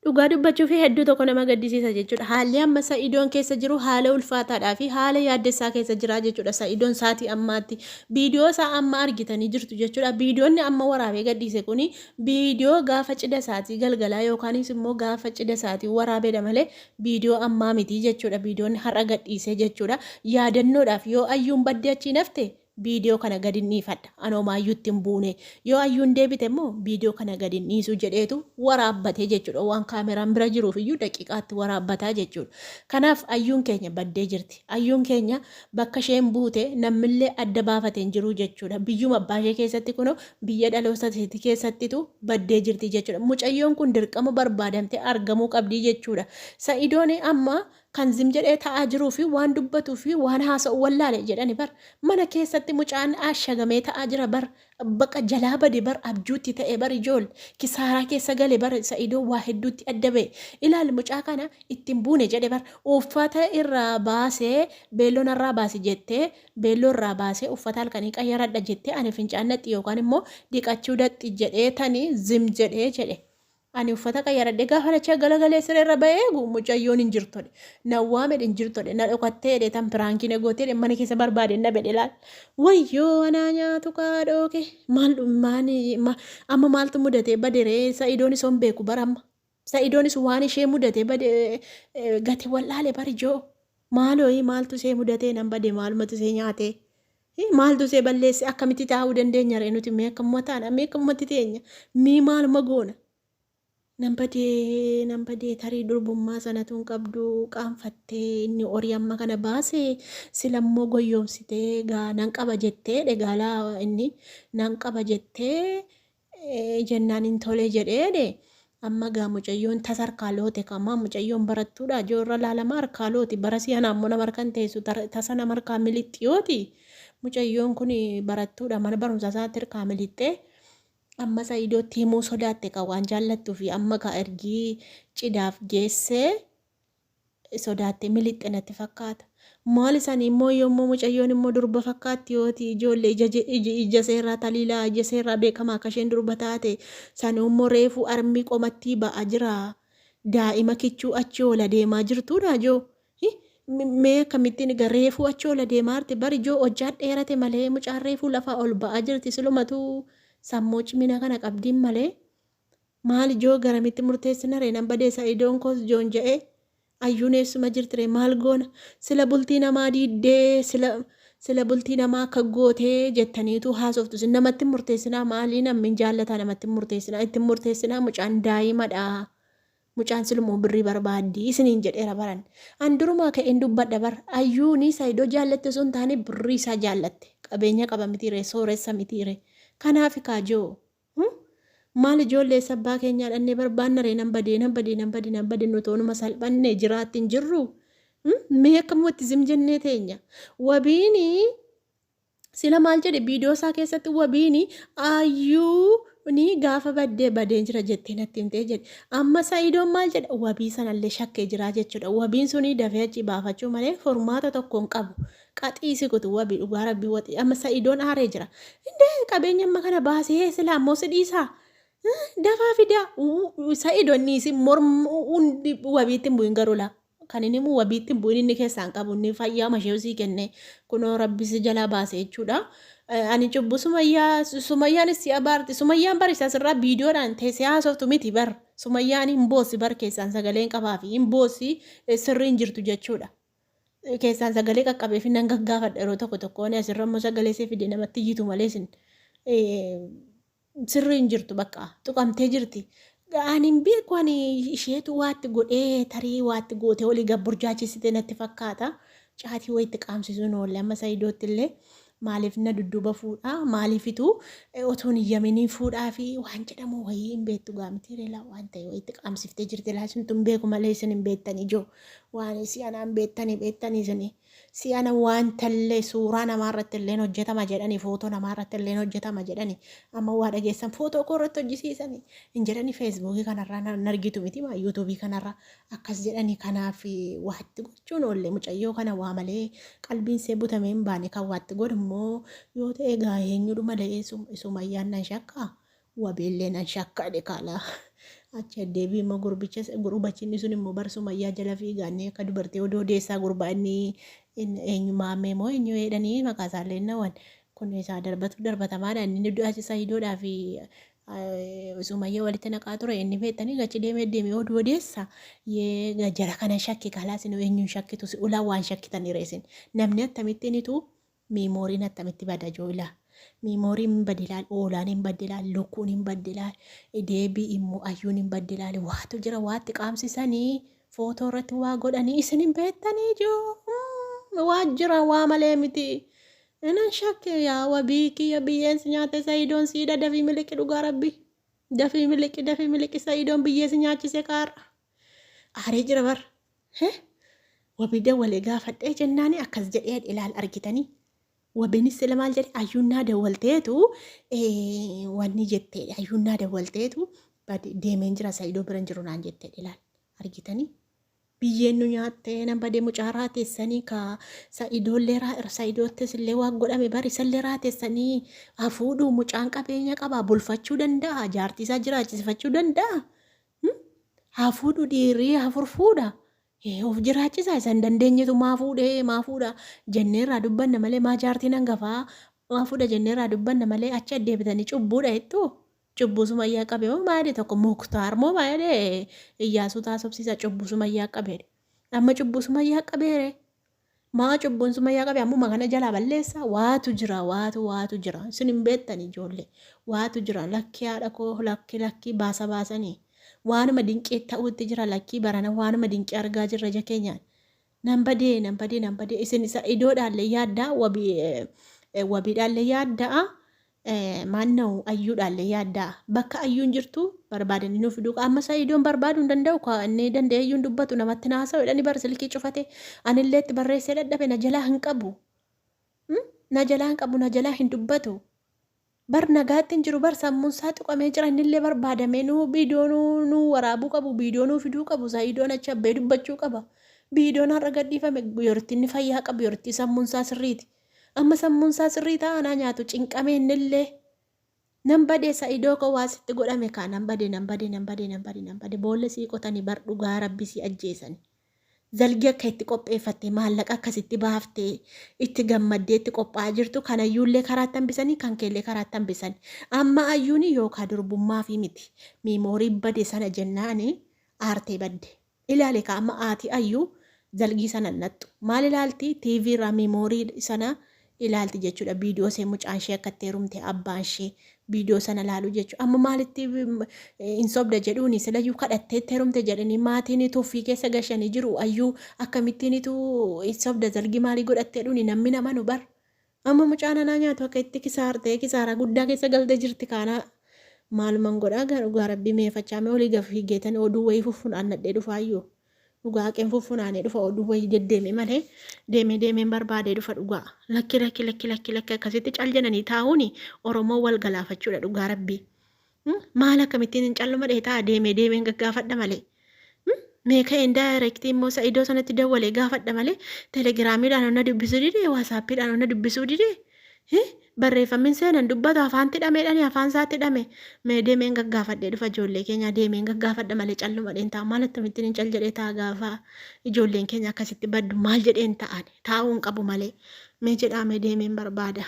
dhugaa dubbachuu fi hedduu tokko nama gaddisiisa jechuudha. Haalli amma Saidoon keessa jiru haala ulfaataadhaa fi haala yaaddessaa keessa jira jechuudha. Saidoon saatii ammaatti viidiyoo isaa amma argitanii jirtu jechuudha. Viidiyoonni amma waraabee gadhiise kuni viidiyoo gaafa cidha isaatii galgalaa yookaanis immoo gaafa cidha isaatii waraabeedha malee viidiyoo ammaa miti jechuudha. Viidiyoonni har'a gadhiise jechuudha. Yaadannoodhaaf yoo Ayyuun baddee achi nafte viidiyoo kana gadi dhiifadha. Anooma Ayyuutti hin buune. Yoo Ayyuun deebite immoo viidiyoo kana gadi dhiisuu jedheetu waraabbatee jechuudha. Waan kaameraan bira jiruuf iyyuu daqiiqaatti waraabbataa jechuudha. Kanaaf Ayyuun keenya baddee jirti. Ayyuun keenya bakka isheen buute namnillee adda baafatee hin jiru jechuudha. Biyyuma abbaa ishee keessatti kunoo biyya dhaloota isheetii keessattitu baddee jirti jechuudha. Mucayyoon kun dirqama barbaadamtee argamuu qabdi jechuudha. Saidoon amma kan zim jedhee ta'aa jiruu fi waan dubbatuu fi waan haasa'u wallaale jedhani bar mana keessatti mucaan ashagamee ta'aa jira bar baqa jalaa bade bar abjuutti ta'e bar ijool kisaaraa keessa gale bar Saidoo waa hedduutti adda ba'e ilaali mucaa kana ittiin buune jedhe bar uffata irraa baasee beelloon irraa baase jettee beelloo irraa baasee uffata halkanii qayyaradha jettee ani fincaannatti yookaan immoo dhiqachuu dadhi jedhee tani zim jedhe. Ani uffata qayyaradhe gaafa nacha galagalee sireerra ba'ee mucayyoon hin jirtodhe. Na waamedhe hin jirtodhe. Na dhokatteedhe tan piraankiin gooteedhe mana keessa barbaade na bedhe laal. Wayyoo anaa nyaatu kaadhooke. Amma maaltu mudatee baderee Saidoonis on beeku baramma. Saidoonis waan ishee mudatee bade gati wallaale barijoo. Maalooyi maaltu ishee mudatee nan bade maalumatu ishee nyaatee. Maaltu ishee balleesse akkamitti taa'uu dandeenya ree nuti mee akkamuma taana mee akkamumatti teenya mii maaluma goona. Nambadee tarii durbummaa sanatuun qabdu qaanfattee inni horii amma kana baase silammoo goyoomsitee nan qaba jettee dhegaalaa inni nan qaba jettee jennaan hin tole jedheedhe amma gaa mucayyoon tas harkaaloote kamaa mucayyoon barattuudha joorra laalama harkaalooti bara si'anaa ammoo nama harkan teessu tasa nama harkaa milixxiyooti mucayyoon kun barattuudha mana barumsaa isaatti harkaa milixxee. Amma Saidootti himuu sodaatte kan waan jaallattuu fi amma ka ergii cidaaf geessee sodaatte milixxe natti fakkaata. Maal isaanii immoo yommuu mucayyoon immoo durba fakkaatti yooti ijoollee ija seerraa taliilaa ija seerraa beekamaa akka isheen durba taate sana immoo reefuu armii qomattii ba'aa jira. Daa'ima kichuu achi oola deemaa jirtuudha joo. Mee akkamittiin egaa reefuu achi oola deemaa jirti bari joo hojjaa dheerate malee mucaan reefuu lafaa ol ba'aa jirti silumatu. Sammuu cimina kana qabdiin malee maal ijoo garamitti murteessina ree nan badee Saidoon koos joon jedhee Ayyuun eessuma jirtire maal goona sila bultii namaa diiddee sila bultii namaa akka gootee jettaniitu haasoftu namatti murteessinaa maalii namni jaallataa namatti murteessinaa ittiin murteessinaa mucaan daa'imadha mucaan silmoo birrii barbaaddi isiniin jedheera baran an durumaa ka'een dubbadha bar Ayyuuni Saidoo jaallatte sun taane birrii isaa jaallatte qabeenya qaba mitiire sooressa mitiire. Kanaaf kaajoo maal ijoollee sabbaa keenyaa dhannee barbaanna ree nan badee nutoonuma salphannee jiraatti hin jirru mee akkamatti zim jennee teenya wabiini sila maal jedhe viidiyoo isaa keessatti wabiini Ayyuun gaafa badee jira jettee natti himtee jedhe amma Saidoon maal jedhe wabii sanallee shakkee jira jechuudha wabiin suni dafee achi baafachuu malee formaata tokkoon qabu. Qaxiisi kutu wabii dhugaa Rabbii wati amma Saidoon aaree jira. Indee qabeenya amma kana baasee sila ammoo sidhiisaa. Dafaa fidaa Saidoon niisi mormu hundi wabiitti hin bu'in garuu laa. Kan inni immoo wabiitti hin bu'in inni keessaan qabu inni fayyaa mashee sii kenne kunoo Rabbisi jalaa baasee jechuudha. Ani cubbu sumayyaanis si abaarti sumayyaan bar isaas irraa viidiyoodhaan teessee haasoftu miti bar sumayyaan hin boossi bar keessaan sagaleen qabaa fi hin boossi sirriin jirtu jechuudha. Keessaan sagalee qaqqabee fi nan gaggaafadha yeroo tokko asirra immoo sagalee see fide namatti iyyitu malee sirriin jirtu bakka tuqamtee jirti. Ani hin beeku ani isheetu waatti godhee tarii waatti gootee olii gabburjaachisite natti fakkaata. Caatii wayitti qaamsisuun oolle amma Saidootti illee maaliif na dudduuba fuudhaa maaliifitu otoo hin iyyaminii fuudhaa fi waan jedhamu wayii hin beektu gaamtii reelaa waan ta'e wayitti qaamsiftee jirti laasin tun beeku malee isin hin beektanii joo waan si'anaan beektanii isin si'ana waan tallee suuraa namaarratti illee hojjetama jedhanii footoo namaarratti illee hojjetama jedhanii amma waa dhageessan footoo koo irratti hojjisiisanii hin jedhanii feesbuukii kanarraa nan argitu miti maa yuutuubii kanarraa akkas jedhanii kanaaf waatti gochuun oolle mucayyoo kana waa malee qalbiin see butamee hin baane kan waatti godhu yoo ta'e egaa eenyudha malee sumayyaan nan shakka wabeellee nan shakka dhekaala achi deebii immoo gurbachinni sun immoo barsuma iyyaa jala fiigaannee akka dubartii odoo deessaa gurbaa inni eenyumaa moo eenyu jedhanii maqaa isaallee nawan kun isaa darbatamaadha inni achi Seidoodhaa fi sumayyee walitti naqaa ture inni beektanii gachi deemee oduu odeessa jara kana shakki kalaas inni eenyuun shakkitu ulaa waan shakkitanii reesin namni akkamittiinitu miimooriin akkamitti bada joola. Miimooriin hin badilaan, oolaan hin badilaan, lukkuun hin badilaan, deebii immoo ayyuun hin badilaan, waatu jira waatti qaamsisanii footoo irratti waa godhanii isin hin beektanii joo waa jira waa malee miti. Inan shakke yaa wabii kiyya biyyeensi nyaate Seidoon siidha dafii miliqi dhugaa Rabbii. Dafii miliqi Seidoon biyyeessi nyaachise kaara. Aaree jira bar. Wabidda walii gaafadhee jennaani akkas jedhee ilaal argitanii. Wabinis sila maal jedhe ayyuun naa dawwalteetu wanni jetteedha ayyuun naa dawwalteetu deemeen jira Seidoo bira jiru naan jetteedha ilaal argitanii. Biyyeen nu nyaattee nan badee mucaa raateessanii ka Seidoollee Seidoottis illee waan godhame bari isallee raateessanii hafuudhu mucaan qabeenya qaba bulfachuu danda'a jaartii isaa jiraachisifachuu danda'a. Hafuudhu dhiirrii hafur fuudha. Of jiraachisaa isan dandeenyetu maa fuudha jenneerraa dubbanna malee maa jaartiin hangafaa maa fuudha jenneerraa dubbanna malee achi addeebitanii cubbuudha jettu cubbusuma iyyaa qabee moo maayidee tokko muktaar moo maayidee iyyaasuu taasofsiisa cubbusuma iyyaa qabee amma cubbusuma iyyaa qabeere maa cubbunsuma iyyaa qabee ammuma kana jalaa balleessa waatu jira isin hin beektan ijoollee waatu jira lakki haadha koo lakki baasanii. Waanuma dinqee ta'utti jira lakkii barana waanuma dinqee argaa jirra ija keenyaan. Nan badee isin Seidoodhaallee yaaddaa wabiidhaallee yaaddaa maanna'u ayyuudhaallee yaaddaa bakka ayyuun jirtu barbaadanii nuuf fiduu amma Seidoon barbaaduu hin danda'u inni danda'e ayyuun dubbatu namatti naasa'u jedhanii bar silkii cufate anillee itti barreessee dadhabe na jalaa hin qabu na jalaa hin dubbatu. Bar nagaatti hin jiru bar sammuun isaa tuqamee jira innillee barbaadamee viidiyoo nu waraabuu qabu viidiyoo nu fiduu qabu Seidoon achi abbee dubbachuu qaba viidiyoon har'a gadhiifame yooritti inni fayyaa qabu yooritti sammuun isaa sirriiti amma sammuun isaa sirrii ta'anaa nyaatu cinqamee innillee nan badee Seidoo koo waasitti godhame kaa nan badee boolla sii qotanii bar dhugaa Rabbii sii ajjeesanii. Zalgi akka itti qopheeffatte maallaqa akkasitti baaftee itti gammaddee itti qophaa'aa jirtu kan ayyuullee karaatti hambisanii kan keellee karaatti hambisanii amma ayyuun yookaan durbummaa fi miti miimoorii bade sana jennaani aartee badde ilaale ka amma aati ayyuu zalgii sana nattu maal ilaalti TV irraa miimoorii sana ilaalti jechuudha viidiyoo see mucaan ishee akka itti heerumte abbaan ishee viidiyoo sana laaluu jechuudha amma maalitti hin sobda jedhuuni silayyuu kadhattee itti heerumte jedhanii maatiin tuuffii keessa gashanii jiru ayyuu akkamittiinitu hin sobda zalgii maalii godhattee dhuuni namni nama nu bar amma mucaan anaa nyaatu akka itti kisaaraa guddaa keessa galtee jirti kaanaa maalumaan godhaa dhugaa Rabbii meeffachaame olii gafii geetan oduu wayii fuffunaan nadhee dhufa ayyuu dhugaa qeen fuffunaanee dhufa oduu wayii deddeeme malee deemeen barbaadee dhufa dhugaa lakki akkasitti caljananii taa'uuni Oromoo wal galaafachuudha dhugaa Rabbii maal akkamittiin hin callu madhee ta'a deemeen gaggaafadha malee meeqa indaayirektii immoo Seidoo sanatti dawwalee gaafadha malee telegiraamiidhaan onna dubbisuu didee waasaappiidhaan onna dubbisuu didee barreeffamin seenan dubbatu afaan tidhameedhani afaan isaa tidhame mee deemeen gaggaafadhee dhufa ijoollee keenya deemeen gaggaafadha malee calluma dheen ta'a maal akkamittiin hin cal jedhee ta'a gaafa ijoolleen keenya akkasitti baddu maal jedheen ta'an taa'uun qabu malee mee jedhaa mee deemeen barbaada.